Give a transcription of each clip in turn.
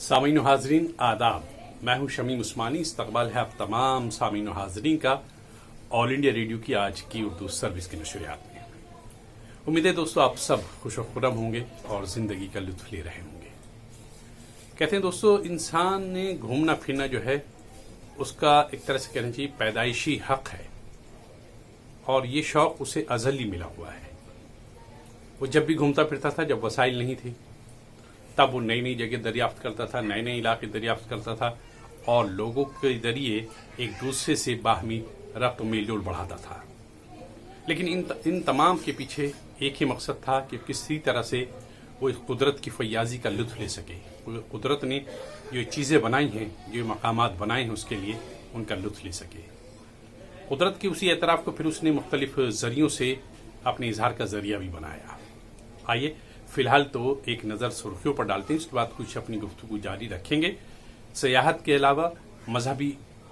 सामीन व हाजरीन आदाब, मैं हूं शमीम उस्मानी। इस्तकबाल है आप तमाम सामीन व हाजरीन का ऑल इंडिया रेडियो की आज की उर्दू सर्विस की नशरियात में। उम्मीद है दोस्तों आप सब खुश व खुर्रम होंगे और जिंदगी का लुत्फ ले रहे होंगे। कहते हैं दोस्तों, इंसान ने घूमना फिरना जो है उसका एक तरह से कहना चाहिए पैदाइशी हक है और ये शौक उसे अज़ली मिला हुआ है। वो जब भी घूमता फिरता था, जब वसाइल नहीं थे, तब वो नई नई जगह दरियाफ्त करता था, नए नए इलाके दरियाफ्त करता था और लोगों के जरिए एक दूसरे से बाहमी रब्त मेल जोल बढ़ाता था। लेकिन इन तमाम के पीछे एक ही मकसद था कि किसी तरह से वो इस कुदरत की फैयाजी का लुत्फ ले सके। कुदरत ने जो चीज़ें बनाई हैं, जो मकामात बनाए हैं, उसके लिए उनका लुत्फ ले सके। कुदरत की उसी एतराफ़ को फिर उसने मुख्तलिफ ज़रियों से अपने इजहार का ज़रिया भी बनाया। आइए फिलहाल तो एक नज़र सुर्खियों पर डालते हैं, उसके बाद कुछ अपनी गुफ्तगू जारी रखेंगे सियाहत के अलावा मजहबी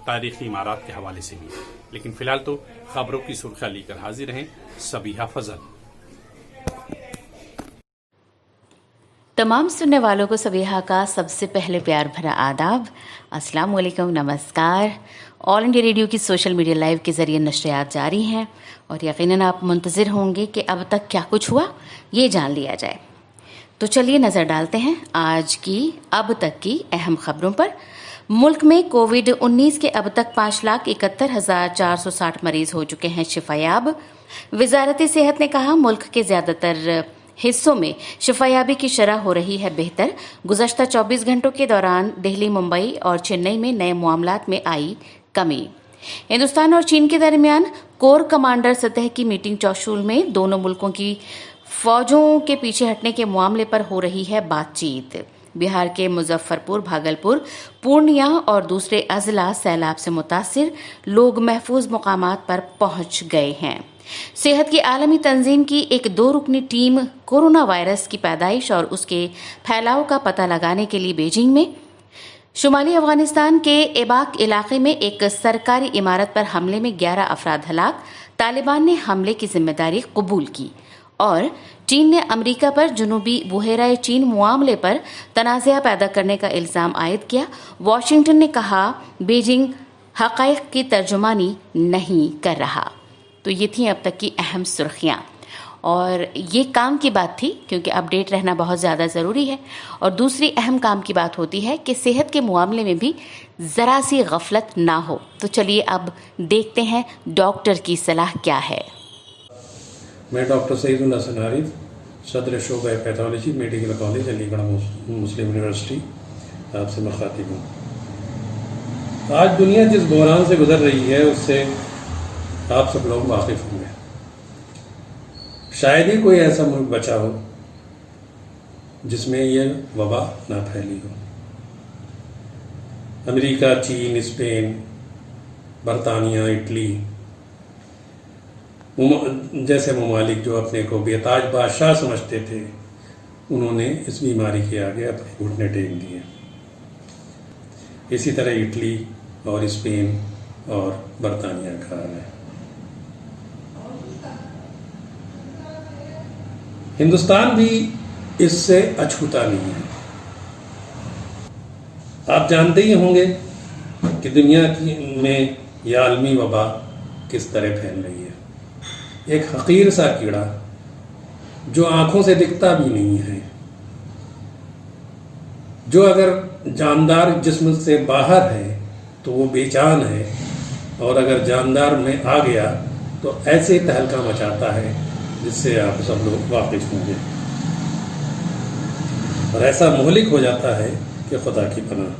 तारीख़ी इमारत के हवाले से भी। लेकिन फिलहाल तो खबरों की सुर्खियाँ लेकर हाजिर हैं सबीहा फजल। तमाम सुनने वालों को सबीहा का सबसे पहले प्यार भरा आदाब, अस्सलाम वालेकुम, नमस्कार। ऑल इंडिया रेडियो की सोशल मीडिया लाइव के ज़रिए नशरियात जारी हैं और यकीनन आप मुंतज़िर होंगे कि अब तक क्या कुछ हुआ ये जान लिया जाए। तो चलिए नज़र डालते हैं आज की अब तक की अहम खबरों पर। मुल्क में कोविड-19 के अब तक 5,71,460 मरीज हो चुके हैं शिफायाब। वजारत सेहत ने कहा मुल्क के ज़्यादातर हिस्सों में शिफायाबी की शरह हो रही है बेहतर। गुज़श्ता 24 घंटों के दौरान दिल्ली, मुंबई और चेन्नई में नए मामलात में आई कमी। हिंदुस्तान और चीन के दरमियान कोर कमांडर सतह की मीटिंग चौशूल में दोनों मुल्कों की फौजों के पीछे हटने के मामले पर हो रही है बातचीत। बिहार के मुजफ्फरपुर, भागलपुर, पूर्णिया और दूसरे अजला सैलाब से मुतासिर लोग महफूज मुकामात पर पहुंच गए हैं। सेहत की आलमी तंजीम की एक 2 रुकनी टीम कोरोना वायरस की पैदाइश और उसके फैलाव का पता लगाने के लिए बीजिंग में। शुमाली अफगानिस्तान के एबाक इलाके में एक सरकारी इमारत पर हमले में 11 अफराद हलाक। तालिबान ने हमले की जिम्मेदारी कबूल की और चीन ने अमेरिका पर जुनूबी बुहेरा चीन मामले पर तनाज़ा पैदा करने का इल्ज़ाम आयद किया। वाशिंगटन ने कहा बीजिंग हक़ाइक़ की तर्जुमानी नहीं कर रहा। तो ये थी अब तक की अहम सुर्खियां और ये काम की बात थी क्योंकि अपडेट रहना बहुत ज़्यादा ज़रूरी है। और दूसरी अहम काम की बात होती है कि सेहत के मामले में भी ज़रा सी गफलत ना हो। तो चलिए अब देखते हैं डॉक्टर की सलाह क्या है। मैं डॉक्टर सईदुल हसन आरिफ, सदर शोबा पैथोलॉजी, मेडिकल कॉलेज, अलीगढ़ मुस्लिम यूनिवर्सिटी आपसे मुखातिब हूँ। आज दुनिया जिस बहरान से गुजर रही है उससे आप सब लोग वाकिफ होंगे। शायद ही कोई ऐसा मुल्क बचा हो जिसमें यह वबा ना फैली हो। अमेरिका, चीन, स्पेन, बरतानिया, इटली जैसे ममालिक जो अपने को बेताज बादशाह समझते थे, उन्होंने इस बीमारी के आगे अपने घुटने टेक दिए। इसी तरह इटली और स्पेन और बरतानिया का हाल है। हिंदुस्तान भी इससे अछूता नहीं है। आप जानते ही होंगे कि दुनिया में यह आलमी वबा किस तरह फैल रही है। एक हकीर सा कीड़ा जो आंखों से दिखता भी नहीं है, जो अगर जानदार जिस्म से बाहर है तो वो बेजान है और अगर जानदार में आ गया तो ऐसे तहलका मचाता है जिससे आप सब लोग वाकिफ होंगे और ऐसा मुहलिक हो जाता है कि खुदा की पनाह।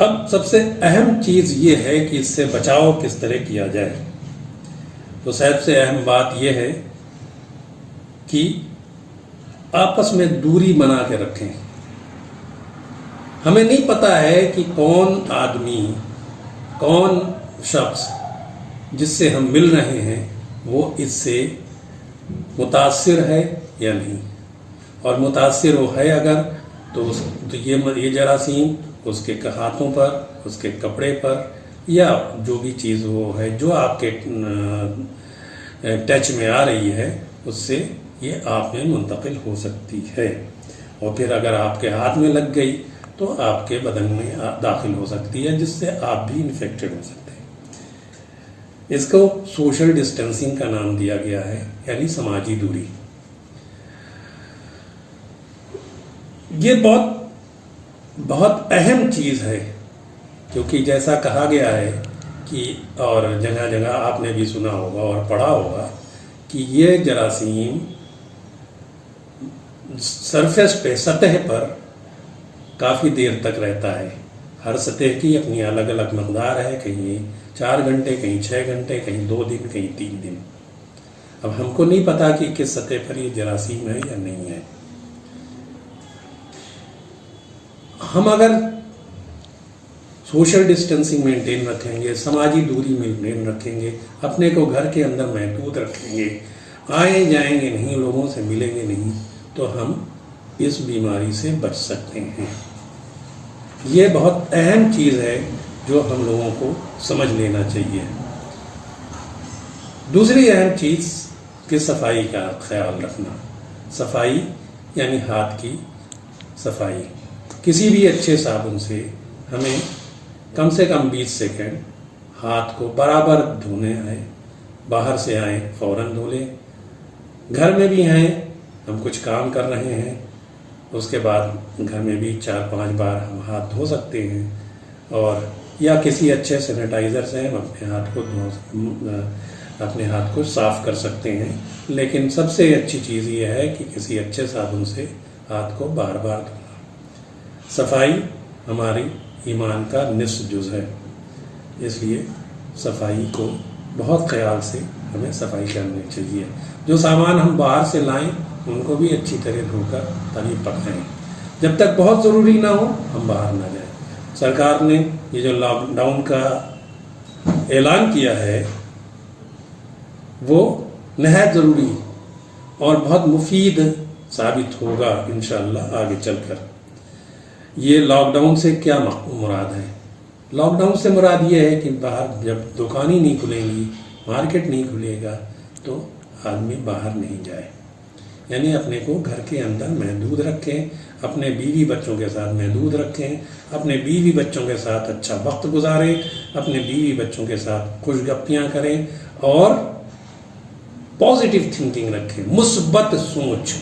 अब सबसे अहम चीज़ ये है कि इससे बचाव किस तरह किया जाए। तो सबसे अहम बात यह है कि आपस में दूरी बना के रखें। हमें नहीं पता है कि कौन आदमी, कौन शख्स जिससे हम मिल रहे हैं वो इससे मुतासिर है या नहीं, और मुतासिर वो है अगर तो ये जरासीम उसके हाथों पर, उसके कपड़े पर या जो भी चीज़ वो है जो आपके टच में आ रही है उससे ये आप में मुंतकिल हो सकती है। اور پھر اگر آپ کے ہاتھ میں لگ گئی تو آپ کے بدن میں داخل ہو سکتی ہے، جس سے آپ بھی انفیکٹڈ ہو سکتے ہیں۔ اس کو سوشل ڈسٹینسنگ کا نام دیا گیا ہے، یعنی سماجی دوری۔ یہ بہت اہم چیز ہے، کیونکہ جیسا کہا گیا ہے کہ، اور جگہ جگہ آپ نے بھی سنا ہوگا اور پڑھا ہوگا کہ یہ جراثیم سرفیس پہ، سطح پر کافی دیر تک رہتا ہے۔ ہر سطح کی اپنی الگ الگ مقدار ہے، کہیں 4 گھنٹے، کہیں 6 گھنٹے، کہیں 2 دن، کہیں 3 دن۔ اب ہم کو نہیں پتا کہ کس سطح پر یہ جراثیم ہے یا نہیں ہے۔ ہم اگر سوشل ڈسٹینسنگ مینٹین رکھیں گے، سماجی دوری مینٹین رکھیں گے، اپنے کو گھر کے اندر محدود رکھیں گے، آئیں جائیں گے نہیں، لوگوں سے ملیں گے نہیں، تو ہم اس بیماری سے بچ سکتے ہیں۔ یہ بہت اہم چیز ہے جو ہم لوگوں کو سمجھ لینا چاہیے۔ دوسری اہم چیز کہ صفائی کا خیال رکھنا۔ صفائی یعنی ہاتھ کی صفائی۔ کسی بھی اچھے صابن سے ہمیں کم سے کم 20 سیکنڈ ہاتھ کو برابر دھونے ہیں۔ باہر سے آئیں فوراً دھو لیں، گھر میں بھی ہیں، ہم کچھ کام کر رہے ہیں، اس کے بعد گھر میں بھی 4-5 بار ہم ہاتھ دھو سکتے ہیں، اور یا کسی اچھے سینیٹائزر سے ہم اپنے ہاتھ کو صاف کر سکتے ہیں۔ لیکن سب سے اچھی چیز یہ ہے کہ کسی اچھے صابن سے ہاتھ کو بار بار دھونا۔ صفائی ہماری ایمان کا نصف جز ہے، اس لیے صفائی کو بہت خیال سے ہمیں صفائی کرنی چاہیے۔ جو سامان ہم باہر سے لائیں ان کو بھی اچھی طرح دھو کر تبھی پکائیں۔ جب تک بہت ضروری نہ ہو ہم باہر نہ جائیں۔ سرکار نے یہ جو لاک ڈاؤن کا اعلان کیا ہے وہ نہایت ضروری اور بہت مفید ثابت ہوگا انشاءاللہ آگے چل کر۔ یہ لاک ڈاؤن سے کیا مراد ہے؟ لاک ڈاؤن سے مراد یہ ہے کہ باہر جب دکانیں نہیں کھلیں گی، مارکیٹ نہیں کھلے گا، تو آدمی باہر نہیں جائے، یعنی اپنے کو گھر کے اندر محدود رکھیں، اپنے بیوی بچوں کے ساتھ محدود رکھیں، اپنے بیوی بچوں کے ساتھ اچھا وقت گزاریں، اپنے بیوی بچوں کے ساتھ خوش گپیاں کریں، اور پازیٹیو تھنکنگ رکھیں، مثبت سوچ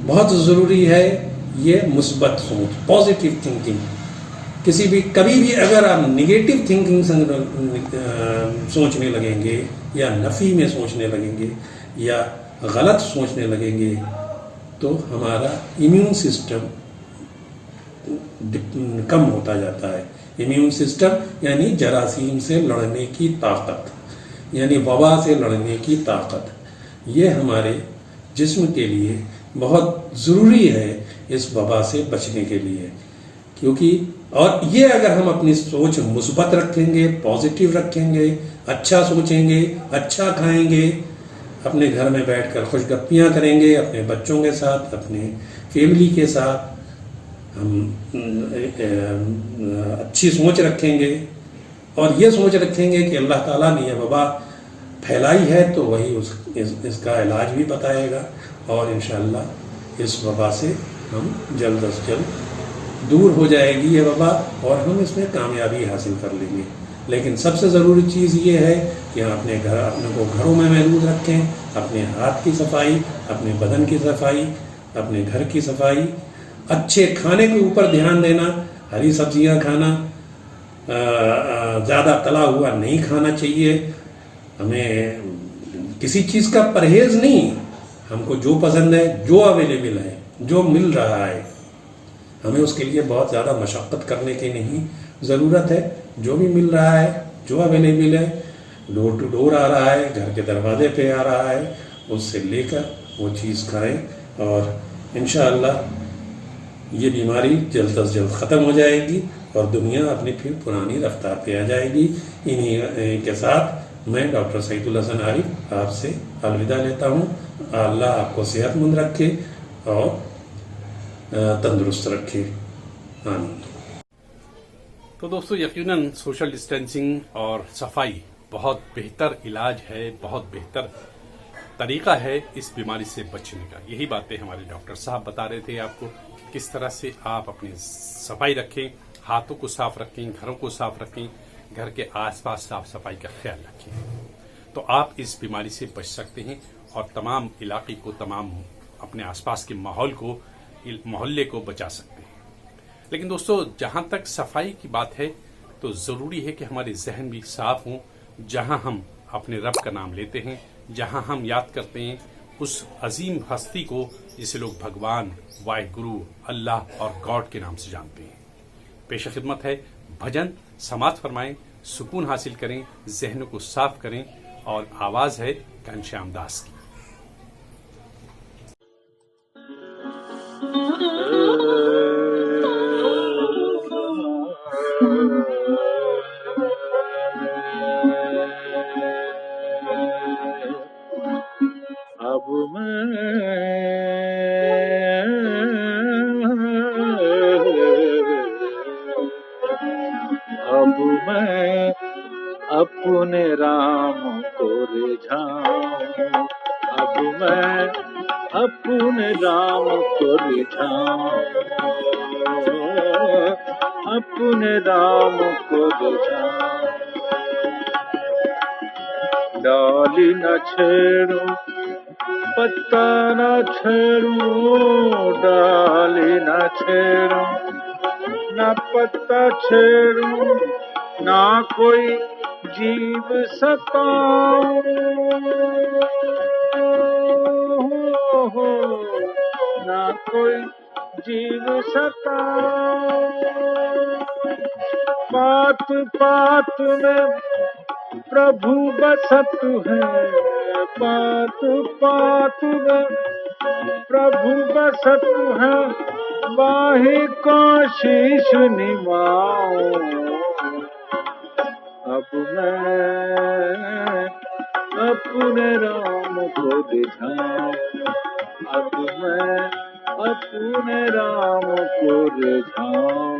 بہت ضروری ہے۔ یہ مثبت سوچ، پازیٹیو تھنکنگ، کبھی بھی اگر آپ نگیٹو تھنکنگ سے سوچنے لگیں گے، یا نفی میں سوچنے لگیں گے، یا غلط سوچنے لگیں گے، تو ہمارا امیون سسٹم کم ہوتا جاتا ہے۔ امیون سسٹم یعنی جراثیم سے لڑنے کی طاقت، یعنی وبا سے لڑنے کی طاقت۔ یہ ہمارے جسم کے لیے بہت ضروری ہے اس وبا سے بچنے کے لیے، کیونکہ اور یہ اگر ہم اپنی سوچ مثبت رکھیں گے، پازیٹیو رکھیں گے، اچھا سوچیں گے، اچھا کھائیں گے، اپنے گھر میں بیٹھ کر خوش گپیاں کریں گے، اپنے بچوں کے ساتھ، اپنے فیملی کے ساتھ ہم اچھی سوچ رکھیں گے، اور یہ سوچ رکھیں گے کہ اللہ تعالیٰ نے یہ وبا پھیلائی ہے تو وہی اس کا علاج بھی بتائے گا، اور انشاءاللہ اس وبا سے ہم جلد از جلد دور ہو جائے گی یہ وبا، اور ہم اس میں کامیابی حاصل کر لیں گے۔ لیکن سب سے ضروری چیز یہ ہے کہ ہم اپنے کو گھروں میں محدود رکھیں، اپنے ہاتھ کی صفائی، اپنے بدن کی صفائی، اپنے گھر کی صفائی، اچھے کھانے کے اوپر دھیان دینا، ہری سبزیاں کھانا، زیادہ تلا ہوا نہیں کھانا چاہیے، ہمیں کسی چیز کا پرہیز نہیں، ہم کو جو پسند ہے، جو اویلیبل ہے، جو مل رہا ہے، ہمیں اس کے لیے بہت زیادہ مشقت کرنے کی نہیں ضرورت ہے۔ جو بھی مل رہا ہے، جو اویلیبل ہے، ڈور ٹو ڈور آ رہا ہے، گھر کے دروازے پہ آ رہا ہے، اس سے لے کر وہ چیز کھائیں، اور انشاءاللہ یہ بیماری جلد از جلد ختم ہو جائے گی، اور دنیا اپنی پھر پرانی رفتار پہ آ جائے گی۔ انہی کے ساتھ میں ڈاکٹر سعید الحسن عارف آپ سے الوداع لیتا ہوں۔ اللہ آپ کو صحت مند رکھے اور تندرست رکھے، آمین۔ تو دوستو یقیناً سوشل ڈسٹینسنگ اور صفائی بہت بہتر علاج ہے، بہت بہتر طریقہ ہے اس بیماری سے بچنے کا. یہی باتیں ہمارے ڈاکٹر صاحب بتا رہے تھے آپ کو، کس طرح سے آپ اپنی صفائی رکھیں، ہاتھوں کو صاف رکھیں، گھروں کو صاف رکھیں، گھر کے آس پاس صاف صفائی کا خیال رکھیں، تو آپ اس بیماری سے بچ سکتے ہیں اور تمام علاقے کو، تمام اپنے آس پاس کے ماحول کو، محلے کو بچا سکتے ہیں. لیکن دوستو، جہاں تک صفائی کی بات ہے تو ضروری ہے کہ ہمارے ذہن بھی صاف ہوں. جہاں ہم اپنے رب کا نام لیتے ہیں، جہاں ہم یاد کرتے ہیں اس عظیم ہستی کو جسے لوگ بھگوان، واحد گرو، اللہ اور گاڈ کے نام سے جانتے ہیں. پیش خدمت ہے بھجن. سماعت فرمائیں، سکون حاصل کریں، ذہنوں کو صاف کریں، اور آواز ہے گھنشیام داس کی. اب میں اپنے رام کو رجھاؤں، اب میں اپنے رام کو رجھاؤں، اپنے رام کو رجھاؤں. ڈالی نہ چھیڑوں، پتا نہ چھیڑوں، ڈالی نہ چھیڑوں، نہ پتا چھیڑوں، نہ کوئی جیو ستاؤں، نہ کوئی جیو ستاؤں. پات پات میں پربھو بست ہے، پات پات میں پربھو بست ہے، واہی کو شیش نواؤں. اب میں اپنے رام کو رجھاؤں، اب میں اپنے رام کو رجھاؤں.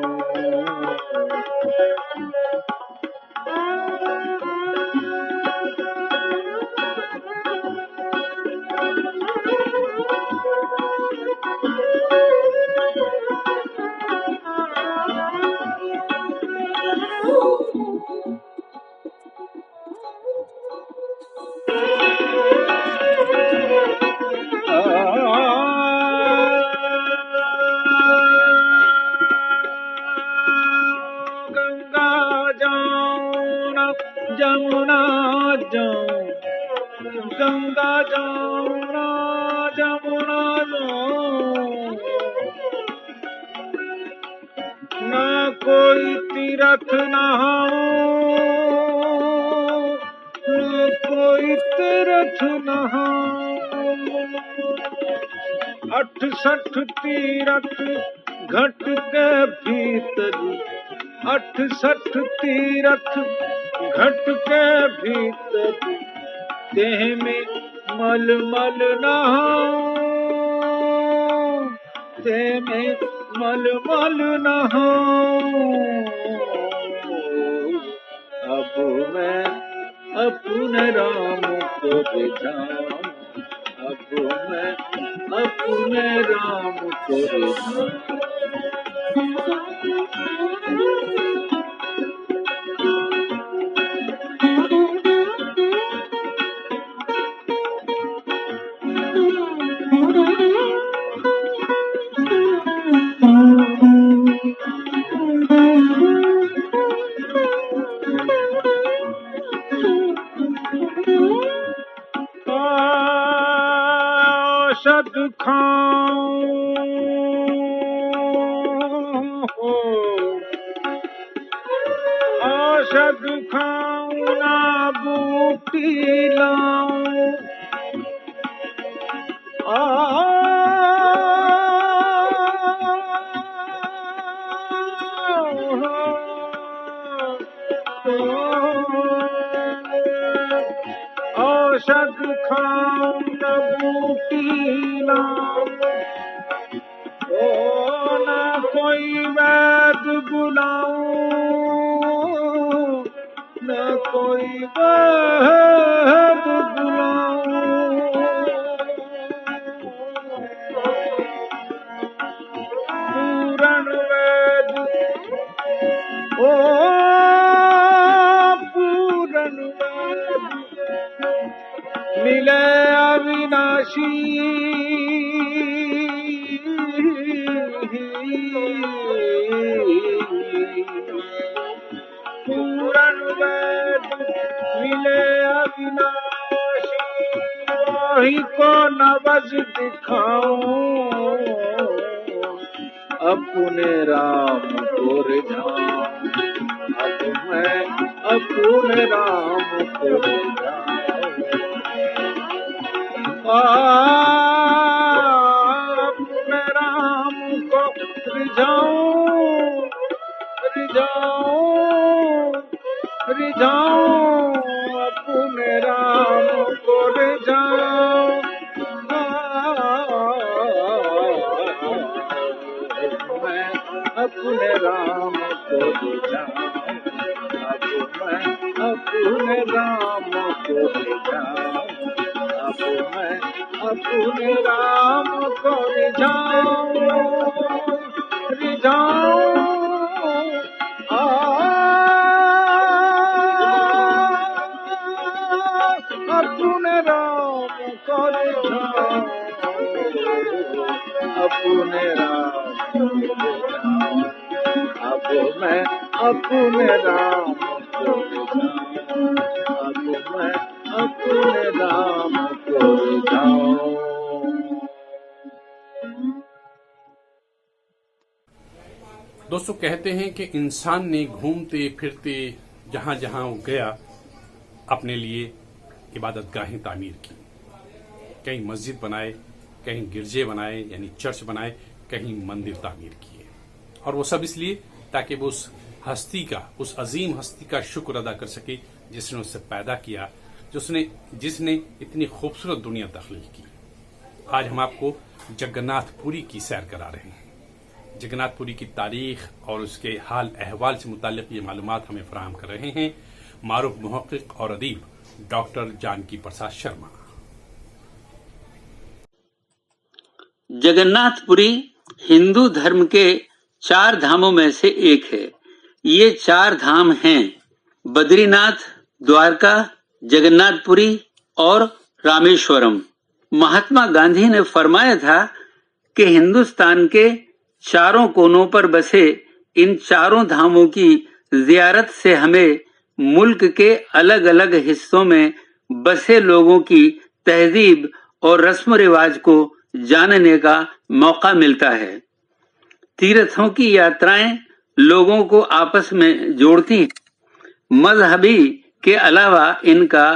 گنگا جاؤں نہ جمنا جاؤں، گنگا جاؤں نہ جمنا جاؤں، نہ کوئی تیرتھ نہاؤں، نہ کوئی تیرتھ نہاؤں. 68 تیرتھ گھٹ کے بھیتر، 68 تیرتھ گھٹ کے بھیتر، دیہ میں مل مل نہاؤں، دیہ میں مل مل نہاؤں. اب میں اپنے رام کو رجھاؤں، اب میں اپنے رام کو رجھاؤں. اوشد کھاؤں، اوشد کھاؤں، نہ بوٹی لاؤں، اوشد کھاؤں، نہ بوٹی لاؤں، نہ کوئی وید بلاؤں، نہ کوئی وید بلاؤں. कोई को नवज दिखाऊं, अपने राम को रिझाऊं, अब मैं अपने राम को रिझाऊं, अपने राम को रिझाऊं, रिझाऊं, रिझाऊं, अपने राम को रिझाऊं, मैं अपने राम को रिझाऊं, अब मैं अपने राम को रिझाऊं, अब मैं अपने राम को रिझाऊं, रिझाऊं, अपने राम को रिझाऊं, अपने राम को रिझाऊं, अब मैं अपने राम को रिझाऊं, अब मैं अपने राम को रिझाऊं। दोस्तों, कहते हैं कि इंसान ने घूमते फिरते जहां जहां वो गया अपने लिए इबादतगाहें तामीर की। कहीं मस्जिद बनाए, कहीं गिरजे बनाए यानी चर्च बनाए, कहीं मंदिर तामीर किए, और वो सब इसलिए ताकि वो उस हस्ती का, उस अजीम हस्ती का शुक्र अदा कर सके जिसने उससे पैदा किया, जिसने इतनी खूबसूरत दुनिया तख्लीक की। आज हम आपको जगन्नाथपुरी की सैर करा रहे हैं। जगन्नाथपुरी की तारीख और उसके हाल अहवाल से मुताल्लिक ये मालूमात हमें फराहम कर रहे हैं मारूफ मुहक्किक और अदीब डॉक्टर जानकी प्रसाद शर्मा। जगन्नाथपुरी हिंदू धर्म के 4 धामों में से एक है। ये 4 धाम हैं बद्रीनाथ, द्वारका, जगन्नाथपुरी और रामेश्वरम। महात्मा गांधी ने फरमाया था कि हिंदुस्तान के चारों कोनों पर बसे इन 4 धामों की जियारत से हमें मुल्क के अलग अलग हिस्सों में बसे लोगों की तहजीब और रस्म रिवाज को जानने का मौका मिलता है। तीर्थों की यात्राएं लोगों को आपस में जोड़ती हैं। मजहबी के अलावा इनका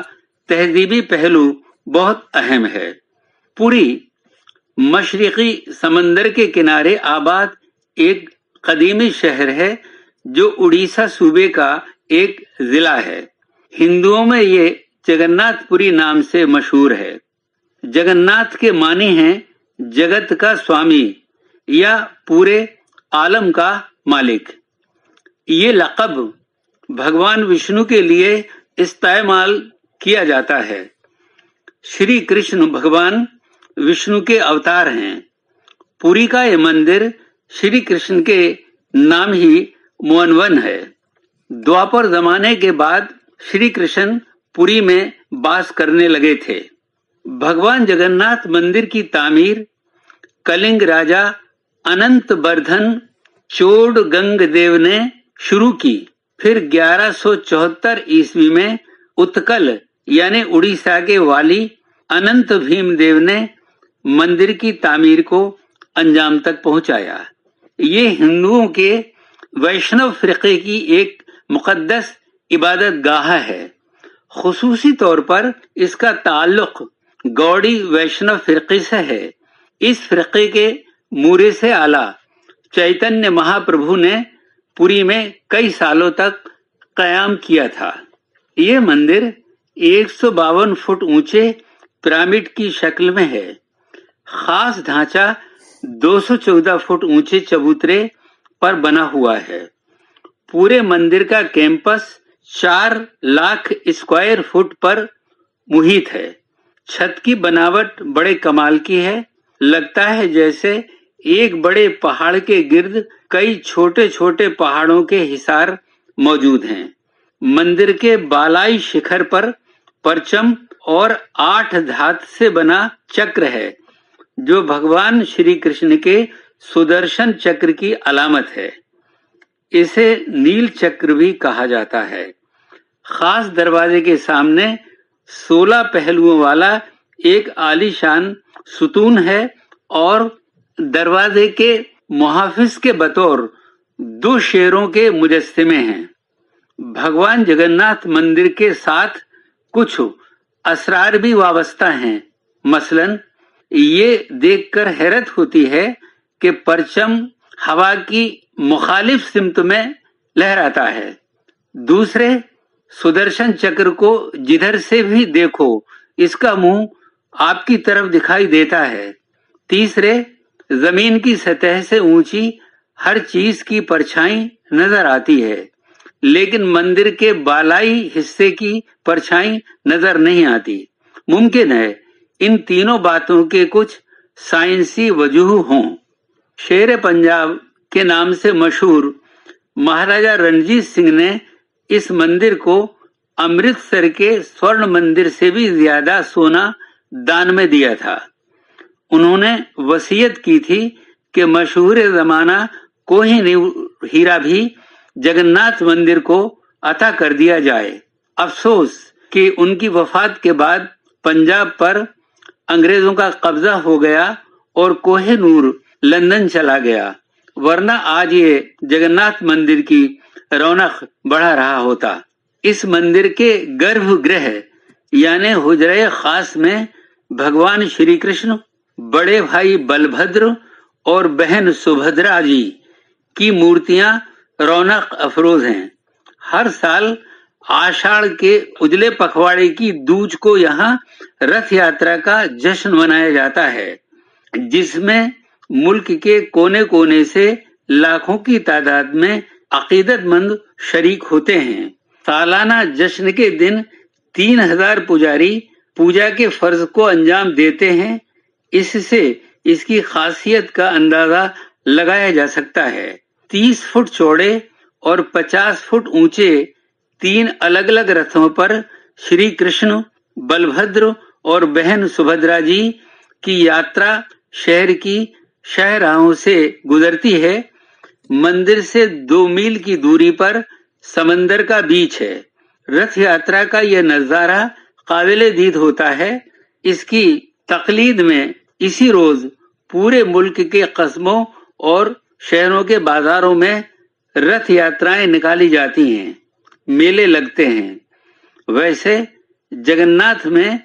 तहजीबी पहलू बहुत अहम है। पुरी मशरिकी समंदर के किनारे आबाद एक कदीमी शहर है जो उड़ीसा सूबे का एक जिला है। हिंदुओं में ये जगन्नाथपुरी नाम से मशहूर है। जगन्नाथ के मानी हैं जगत का स्वामी या पूरे आलम का मालिक। ये लक़ब भगवान विष्णु के लिए इस्तेमाल किया जाता है। श्री कृष्ण भगवान विष्णु के अवतार हैं। पुरी का ये मंदिर श्री कृष्ण के नाम ही मुअन्वन है। द्वापर जमाने के बाद श्री कृष्ण पुरी में वास करने लगे थे। भगवान जगन्नाथ मंदिर की तामीर कलिंग राजा अनंत वर्धन चोडगंग देव ने शुरू की। फिर 1174 ईस्वी में उत्कल यानी उड़ीसा के वाली अनंत भीम देव ने मंदिर की तामीर को अंजाम तक पहुंचाया। ये हिंदुओं के वैष्णव फिरके की एक मुकद्दस इबादत गाह है। खुसूसी तौर पर इसका ताल्लुक गौड़ी वैष्णव फिरके से है। इस फिरके के मूरे से आला चैतन्य महाप्रभु ने पुरी में कई सालों तक कयाम किया था। ये मंदिर 152 फुट ऊंचे पिरामिड की शक्ल में है। खास ढांचा 214 फुट ऊंचे चबूतरे पर बना हुआ है। पूरे मंदिर का कैंपस 4 लाख स्क्वायर फुट पर मुहित है। छत की बनावट बड़े कमाल की है। लगता है जैसे एक बड़े पहाड़ के गिर्द कई छोटे छोटे पहाड़ों के हिसार मौजूद हैं। मंदिर के बालाई शिखर पर परचम और 8 धातु से बना चक्र है जो भगवान श्री कृष्ण के सुदर्शन चक्र की अलामत है। इसे नील चक्र भी कहा जाता है। खास दरवाजे के सामने 16 पहलुओं वाला एक आलीशान सुतून है और दरवाजे के मुहाफिज के बतौर 2 शेरों के मुजस्समे हैं। भगवान जगन्नाथ मंदिर के साथ कुछ असरार भी वाबस्ता हैं। मसलन ये देखकर हैरत होती है कि परचम हवा की मुखालिफ सिमत में लहराता है। दूसरे, सुदर्शन चक्र को जिधर से भी देखो इसका मुंह आपकी तरफ दिखाई देता है। तीसरे, जमीन की सतह से ऊंची हर चीज की परछाई नजर आती है, लेकिन मंदिर के बालाई हिस्से की परछाई नजर नहीं आती। मुमकिन है इन तीनों बातों के कुछ साइंसी वजूह हों। शेर पंजाब के नाम से मशहूर महाराजा रणजीत सिंह ने इस मंदिर को अमृतसर के स्वर्ण मंदिर से भी ज्यादा सोना दान में दिया था। उन्होंने वसीयत की थी कि मशहूर जमाना कोहिनूर हीरा भी जगन्नाथ मंदिर को अता कर दिया जाए। अफसोस कि उनकी वफात के बाद पंजाब पर अंग्रेजों का कब्जा हो गया और कोहिनूर लंदन चला गया, वरना आज ये जगन्नाथ मंदिर की रौनक बढ़ा रहा होता। इस मंदिर के गर्भगृह यानी हुजरे खास में भगवान श्री कृष्ण, बड़े भाई बलभद्र और बहन सुभद्रा जी की मूर्तियां रौनक अफरोज हैं। हर साल आषाढ़ के उजले पखवाड़े की दूज को यहाँ रथ यात्रा का जश्न मनाया जाता है, जिसमें मुल्क के कोने कोने से लाखों की तादाद में अकीदतमंद शरीक होते हैं। सालाना जश्न के दिन 3000 पुजारी पूजा के फर्ज को अंजाम देते हैं। इससे इसकी खासियत का अंदाजा लगाया जा सकता है। 30 फुट चौड़े और 50 फुट ऊंचे 3 अलग अलग रथों पर श्री कृष्ण, बलभद्र और बहन सुभद्रा जी की यात्रा शहर की शाहराहों से गुजरती है। मंदिर से 2 मील की दूरी पर समंदर का बीच है। रथ यात्रा का यह नजारा काबिले दीद होता है। इसकी तकलीद में इसी रोज पूरे मुल्क के कस्बों और शहरों के बाजारों में रथ यात्राएं निकाली जाती हैं, मेले लगते हैं। वैसे जगन्नाथ में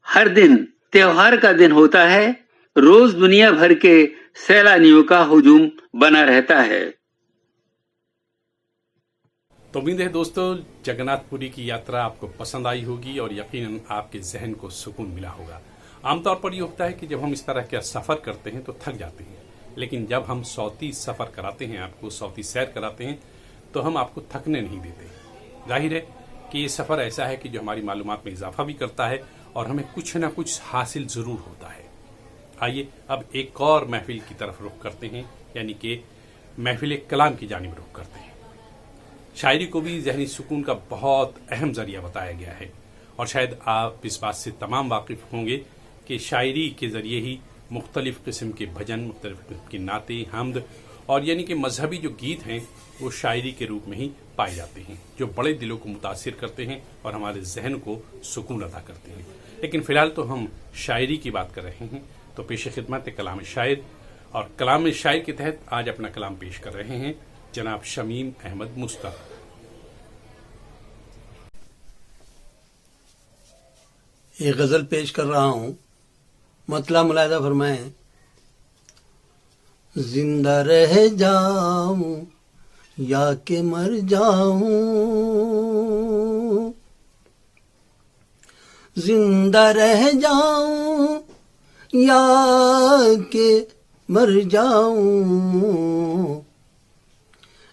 हर दिन त्योहार का दिन होता है। रोज दुनिया भर के सैलानियों का हुजूम बना रहता है। तो उम्मीद है दोस्तों जगन्नाथपुरी की यात्रा आपको पसंद आई होगी और यकीनन आपके जहन को सुकून मिला होगा। आमतौर पर ये होता है कि जब हम इस तरह का सफर करते हैं तो थक जाते हैं, लेकिन जब हम सौती सफर कराते हैं, आपको सौती सैर कराते हैं, तो हम आपको थकने नहीं देते। जाहिर है कि ये सफर ऐसा है कि जो हमारी मालूमात में इजाफा भी करता है और हमें कुछ न कुछ हासिल जरूर होता है। आइए अब एक और महफिल की तरफ रुख करते हैं, यानी कि महफिल कलाम की जानिब रुख करते हैं। शायरी को भी जहनी सुकून का बहुत अहम जरिया बताया गया है और शायद आप इस बात से तमाम वाकिफ होंगे कि शायरी के जरिए ही मुख्तलिफ किस्म के भजन, मुख्तलिफ किस्म की नाते, हमद और यानी कि मजहबी जो गीत हैं वो शायरी के रूप में ही पाए जाते हैं, जो बड़े दिलों को मुतासिर करते हैं और हमारे जहन को सुकून अता करते हैं। लेकिन फिलहाल तो हम शायरी की बात कर रहे हैं, तो पेश खिदमत कलाम शायर, और कलाम शायर के तहत आज अपना कलाम पेश कर रहे हैं जनाब शमीम अहमद मुस्तफा। ये गजल पेश कर रहा हूं, मतला मुलायदा फरमाएं। जिंदा रह जाऊं या के मर जाऊं, जिंदा रह जाऊं या के मर जाऊं,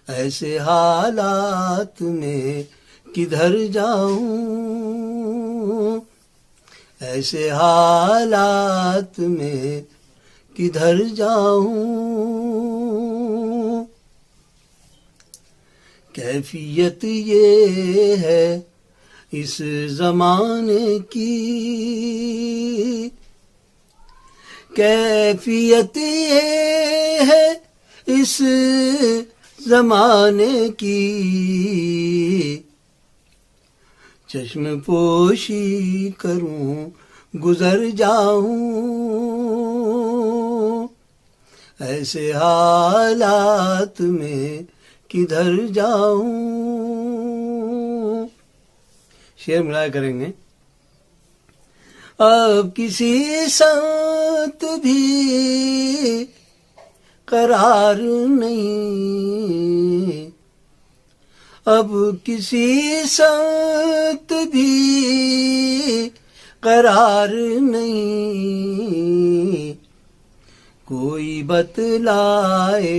ऐसे हालात में किधर जाऊं, ऐसे हालात में किधर जाऊं। कैफियत ये है इस जमाने की, कैफियत ये है इस जमाने की, चश्म पोशी करूं گزر جاؤں، ایسے حالات میں کدھر جاؤں. شعر ملایا کریں گے. اب کسی سمت بھی قرار نہیں، اب کسی سمت بھی قرار نہیں. کوئی بتلائے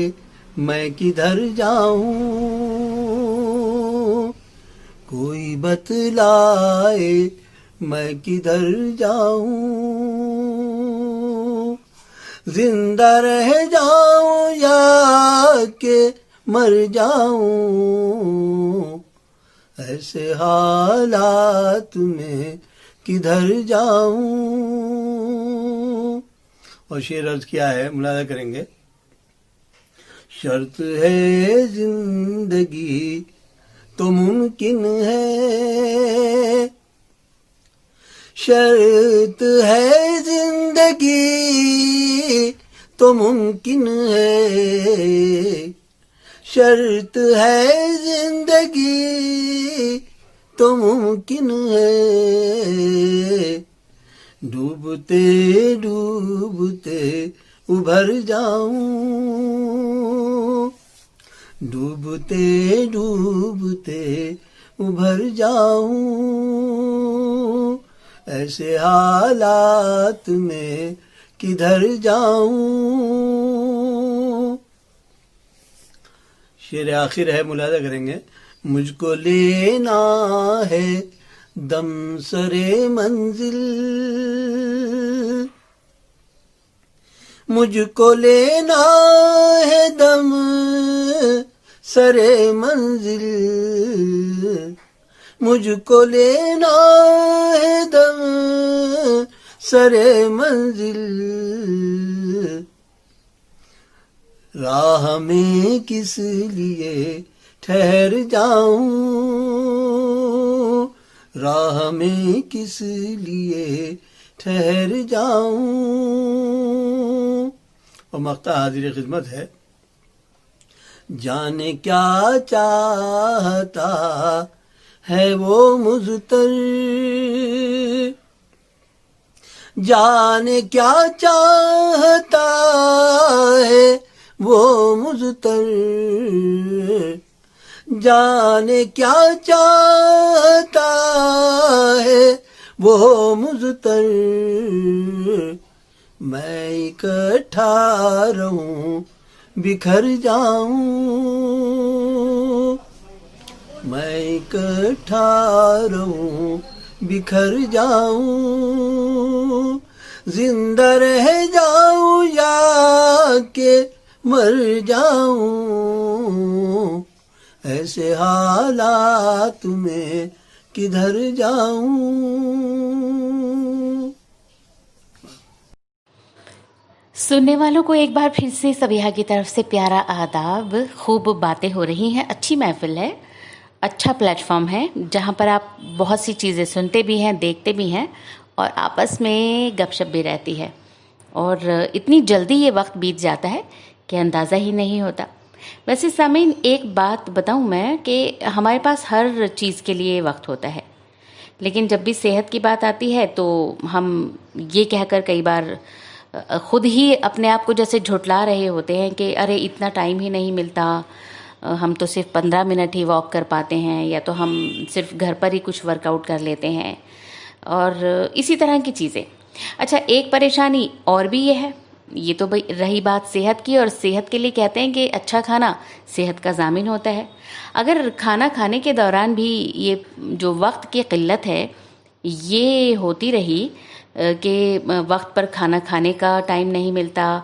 میں کدھر جاؤں، کوئی بتلائے میں کدھر جاؤں. زندہ رہ جاؤں یا کہ مر جاؤں، ایسے حالات میں کدھر جاؤں. اور شعر عرض کیا ہے، ملاحظہ کریں گے. شرط ہے زندگی تو ممکن ہے، شرط ہے زندگی تو ممکن ہے، شرط ہے زندگی تو ممکن ہے. ڈوبتے ڈوبتے ابھر جاؤں، ڈوبتے ڈوبتے ابھر جاؤں، ایسے حالات میں کدھر جاؤں. شعر آخر ہے، ملاحظہ کریں گے. مجھ کو لینا ہے دم سرے منزل، مجھ کو لینا ہے دم سرے منزل، مجھ کو لینا ہے دم سرے منزل. راہ میں کس لیے ٹھہر جاؤں، راہ میں کس لیے ٹھہر جاؤں. اور مقطع حاضر خدمت ہے. جانے کیا چاہتا ہے وہ مضطر، جانے کیا چاہتا ہے وہ مضطر، جانے کیا چاہتا ہے وہ مضطر. میں اکٹھا رہوں بکھر جاؤں، میں اکٹھا رہوں بکھر جاؤں، زندہ رہ جاؤں یا کہ مر جاؤں، ایسے حالات میں کدھر جاؤں. سننے والوں کو ایک بار پھر سے سبیحہ کی طرف سے پیارا آداب. خوب باتیں ہو رہی ہیں، اچھی محفل ہے، اچھا پلیٹ فارم ہے جہاں پر آپ بہت سی چیزیں سنتے بھی ہیں، دیکھتے بھی ہیں اور آپس میں گپ شپ بھی رہتی ہے. اور اتنی جلدی یہ وقت بیت جاتا ہے کہ اندازہ ہی نہیں ہوتا. ویسے سامعین ایک بات بتاؤں میں کہ ہمارے پاس ہر چیز کے لیے وقت ہوتا ہے، لیکن جب بھی صحت کی بات آتی ہے تو ہم یہ کہہ کر کئی بار خود ہی اپنے آپ کو جیسے جھٹلا رہے ہوتے ہیں کہ ارے اتنا ٹائم ہی نہیں ملتا، ہم تو صرف 15 منٹ ہی واک کر پاتے ہیں، یا تو ہم صرف گھر پر ہی کچھ ورک آؤٹ کر لیتے ہیں اور اسی طرح کی چیزیں. اچھا ایک پریشانی اور بھی یہ ہے، یہ تو رہی بات صحت کی، اور صحت کے لیے کہتے ہیں کہ اچھا کھانا صحت کا ضامن ہوتا ہے. اگر کھانا کھانے کے دوران بھی یہ جو وقت کی قلت ہے یہ ہوتی رہی کہ وقت پر کھانا کھانے کا ٹائم نہیں ملتا،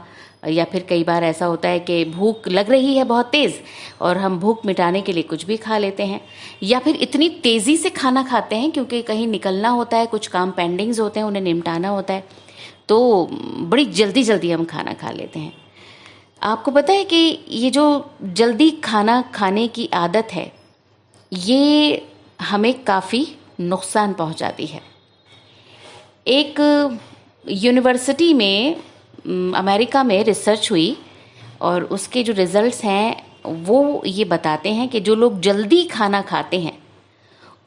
یا پھر کئی بار ایسا ہوتا ہے کہ بھوک لگ رہی ہے بہت تیز اور ہم بھوک مٹانے کے لیے کچھ بھی کھا لیتے ہیں، یا پھر اتنی تیزی سے کھانا کھاتے ہیں کیونکہ کہیں نکلنا ہوتا ہے، کچھ کام پینڈنگز ہوتے ہیں انہیں نمٹانا ہوتا ہے، تو بڑی جلدی جلدی ہم کھانا کھا لیتے ہیں. آپ کو پتہ ہے کہ یہ جو جلدی کھانا کھانے کی عادت ہے یہ ہمیں کافی نقصان پہنچاتی ہے. एक यूनिवर्सिटी में अमेरिका में रिसर्च हुई और उसके जो रिजल्ट्स हैं वो ये बताते हैं कि जो लोग जल्दी खाना खाते हैं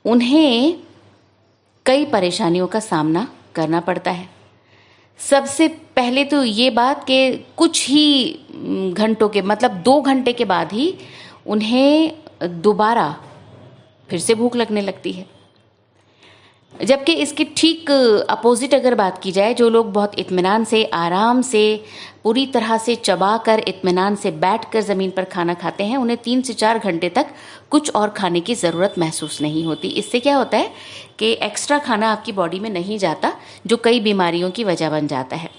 उन्हें कई परेशानियों का सामना करना पड़ता है। सबसे पहले तो ये बात कि कुछ ही घंटों के मतलब 2 घंटे के बाद ही उन्हें दोबारा फिर से भूख लगने लगती है। जबकि इसके ठीक अपोजिट अगर बात की जाए, जो लोग बहुत इत्मीनान से, आराम से, पूरी तरह से चबा कर, इत्मीनान से बैठकर ज़मीन पर खाना खाते हैं, उन्हें 3 से 4 घंटे तक कुछ और खाने की ज़रूरत महसूस नहीं होती। इससे क्या होता है कि एक्स्ट्रा खाना आपकी बॉडी में नहीं जाता, जो कई बीमारियों की वजह बन जाता है।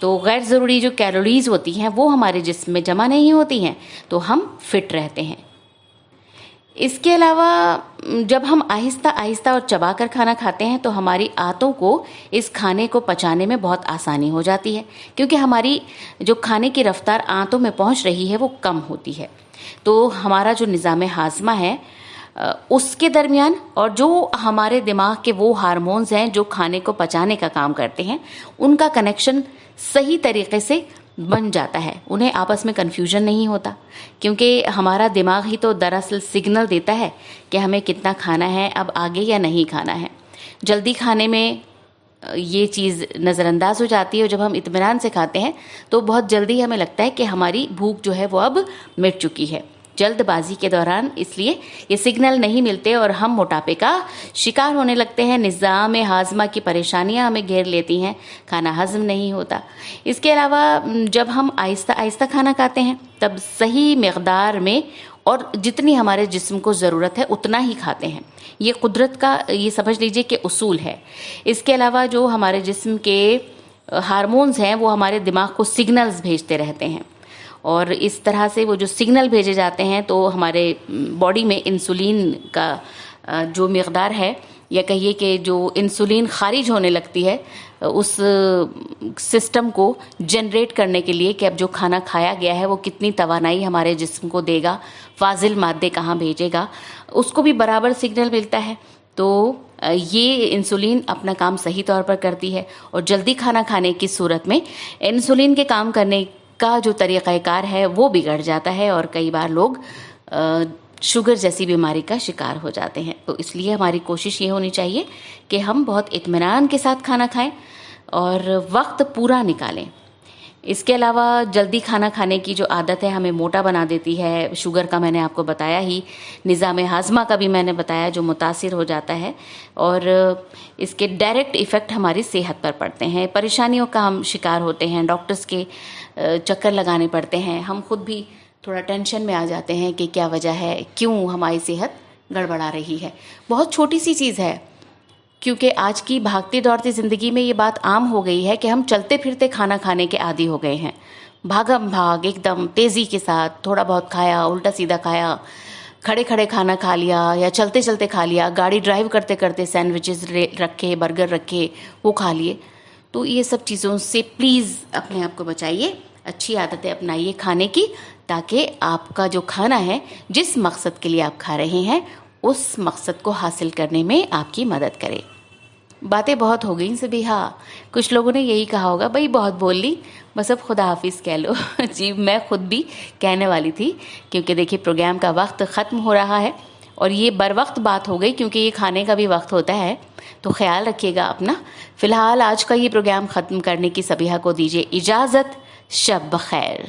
तो गैर ज़रूरी जो कैलोरीज़ होती हैं वो हमारे जिस्म में जमा नहीं होती हैं, तो हम फिट रहते हैं। इसके अलावा जब हम आहिस्ता आहिस्ता और चबा कर खाना खाते हैं तो हमारी आंतों को इस खाने को पचाने में बहुत आसानी हो जाती है, क्योंकि हमारी जो खाने की रफ्तार आंतों में पहुंच रही है वो कम होती है। तो हमारा जो निज़ाम हाज़मा है उसके दरमियान और जो हमारे दिमाग के वो हार्मोन्स हैं जो खाने को पचाने का काम करते हैं, उनका कनेक्शन सही तरीके से बन जाता है। उन्हें आपस में कन्फ्यूजन नहीं होता, क्योंकि हमारा दिमाग ही तो दरअसल सिग्नल देता है कि हमें कितना खाना है, अब आगे या नहीं खाना है। जल्दी खाने में ये चीज़ नज़रअंदाज हो जाती है और जब हम इत्मीनान से खाते हैं तो बहुत जल्दी हमें लगता है कि हमारी भूख जो है वो अब मिट चुकी है। जल्दबाजी के दौरान इसलिए ये सिग्नल नहीं मिलते और हम मोटापे का शिकार होने लगते हैं। निज़ाम हाज़मा की परेशानियां हमें घेर लेती हैं, खाना हज़म नहीं होता। इसके अलावा जब हम आहिस्ता आहिस्ता खाना खाते हैं तब सही मिक़दार में और जितनी हमारे जिस्म को ज़रूरत है उतना ही खाते हैं। ये कुदरत का, ये समझ लीजिए कि उसूल है। इसके अलावा जो हमारे जिस्म के हार्मोन्स हैं वो हमारे दिमाग को सिग्नल्स भेजते रहते हैं और इस तरह से वो जो सिग्नल भेजे जाते हैं तो हमारे बॉडी में इंसुलिन का जो मिक़दार है, या कहिए कि जो इंसुलिन खारिज होने लगती है, उस सिस्टम को जनरेट करने के लिए कि अब जो खाना खाया गया है वो कितनी तवानाई हमारे जिस्म को देगा, फाजिल मादे कहाँ भेजेगा, उसको भी बराबर सिग्नल मिलता है। तो ये इंसुलिन अपना काम सही तौर पर करती है और जल्दी खाना खाने की सूरत में इंसुलिन के काम करने का जो तरीक़ाकार है वो बिगड़ जाता है और कई बार लोग शुगर जैसी बीमारी का शिकार हो जाते हैं। तो इसलिए हमारी कोशिश ये होनी चाहिए कि हम बहुत इत्मीनान के साथ खाना खाएं और वक्त पूरा निकालें। इसके अलावा जल्दी खाना खाने की जो आदत है हमें मोटा बना देती है। शुगर का मैंने आपको बताया ही, निज़ाम हाज़मा का भी मैंने बताया जो मुतासिर हो जाता है और इसके डायरेक्ट इफ़ेक्ट हमारी सेहत पर पड़ते हैं। परेशानियों का हम शिकार होते हैं, डॉक्टर्स के चक्कर लगाने पड़ते हैं, हम खुद भी थोड़ा टेंशन में आ जाते हैं कि क्या वजह है, क्यों हमारी सेहत गड़बड़ा रही है। बहुत छोटी सी चीज़ है, क्योंकि आज की भागती दौड़ती ज़िंदगी में ये बात आम हो गई है कि हम चलते फिरते खाना खाने के आदी हो गए हैं। भागम भाग एकदम तेज़ी के साथ थोड़ा बहुत खाया, उल्टा सीधा खाया, खड़े खड़े खाना खा लिया या चलते चलते खा लिया, गाड़ी ड्राइव करते करते सैंडविचेस रखे, बर्गर रखे, वो खा लिए। तो ये सब चीज़ों से प्लीज़ अपने आप को बचाइए, अच्छी आदतें अपनाइए खाने की, ताकि आपका जो खाना है जिस मकसद के लिए आप खा रहे हैं उस मकसद को हासिल करने में आपकी मदद करे। बातें बहुत हो गई सभी। हाँ, कुछ लोगों ने यही कहा होगा, भाई बहुत बोल ली, बस अब खुदा हाफिज़ कह लो। जी, मैं खुद भी कहने वाली थी, क्योंकि देखिए प्रोग्राम का वक्त ख़त्म हो रहा है और ये बर वक्त बात हो गई क्योंकि ये खाने का भी वक्त होता है, तो ख्याल रखिएगा अपना। फ़िलहाल आज का ये प्रोग्राम ख़त्म करने की सबीहा को दीजिए इजाज़त। शब बखैर।